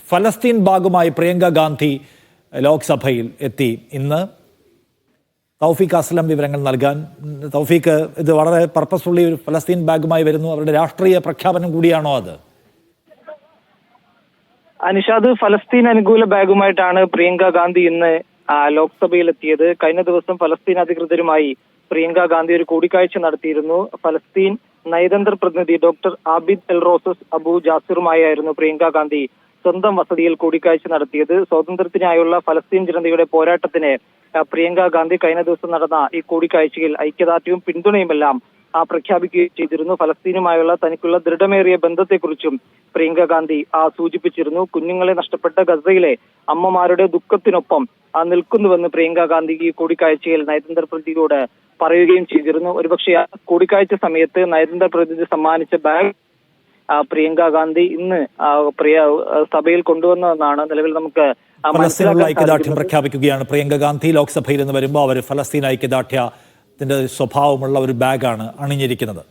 ഫലസ്തീൻ ബാഗുമായി പ്രിയങ്ക ഗാന്ധി ലോക്സഭയിൽ എത്തി. ഇന്ന് തൗഫീഖ് അസ്ലം വിവരങ്ങൾ നൽകാൻ. തൗഫീഖ്, ഇത് വളരെ പർപ്പസ്ഫുള്ളി ഒരു ഫലസ്തീൻ ബാഗുമായി വരുന്നു. അവരുടെ രാഷ്ട്രീയ പ്രഖ്യാപനം കൂടിയാണോ അത്? അനിഷാദ്, ഫലസ്തീൻ അനുകൂല ബാഗുമായിട്ടാണ് പ്രിയങ്ക ഗാന്ധി ഇന്ന് ലോക്സഭയിൽ എത്തിയത്. കഴിഞ്ഞ ദിവസം ഫലസ്തീൻ അധികൃതരുമായി പ്രിയങ്ക ഗാന്ധി ഒരു കൂടിക്കാഴ്ച നടത്തിയിരുന്നു. ഫലസ്തീൻ നയതന്ത്ര പ്രതിനിധി ഡോക്ടർ ആബിദ് എൽ റോസസ് അബു ജാസിറുമായിരുന്നു പ്രിയങ്ക ഗാന്ധി സ്വന്തം വസതിയിൽ കൂടിക്കാഴ്ച നടത്തിയത്. സ്വാതന്ത്ര്യത്തിനായുള്ള ഫലസ്തീൻ ജനതയുടെ പോരാട്ടത്തിന് പ്രിയങ്ക ഗാന്ധി കഴിഞ്ഞ ദിവസം നടന്ന ഈ കൂടിക്കാഴ്ചയിൽ ഐക്യദാർഢ്യവും പിന്തുണയുമെല്ലാം പ്രഖ്യാപിക്കുകയും ചെയ്തിരുന്നു. ഫലസ്തീനുമായുള്ള തനിക്കുള്ള ദൃഢമേറിയ ബന്ധത്തെക്കുറിച്ചും പ്രിയങ്ക ഗാന്ധി സൂചിപ്പിച്ചിരുന്നു. കുഞ്ഞുങ്ങളെ നഷ്ടപ്പെട്ട ഗസയിലെ അമ്മമാരുടെ ദുഃഖത്തിനൊപ്പം നിൽക്കുന്നുവെന്ന് പ്രിയങ്ക ഗാന്ധി ഈ കൂടിക്കാഴ്ചയിൽ നയതന്ത്ര പ്രതിനിധിയോട് പറയുകയും ചെയ്തിരുന്നു. ഒരുപക്ഷെ കൂടിക്കാഴ്ച സമയത്ത് നയതന്ത്ര പ്രതിനിധി സമ്മാനിച്ച ബാഗ് പ്രിയങ്ക ഗാന്ധി ഇന്ന് സഭയിൽ കൊണ്ടുവന്നതെന്നാണ് നിലവിൽ നമുക്ക് ഫലസ്തീനുള്ള ഐക്യദാർഢ്യം പ്രഖ്യാപിക്കുകയാണ് പ്രിയങ്ക ഗാന്ധി. ലോക്സഭയിൽ നിന്ന് വരുമ്പോൾ അവർ ഫലസ്തീൻ ഐക്യദാർഢ്യത്തിന്റെ സ്വഭാവമുള്ള ഒരു ബാഗാണ് അണിഞ്ഞിരിക്കുന്നത്.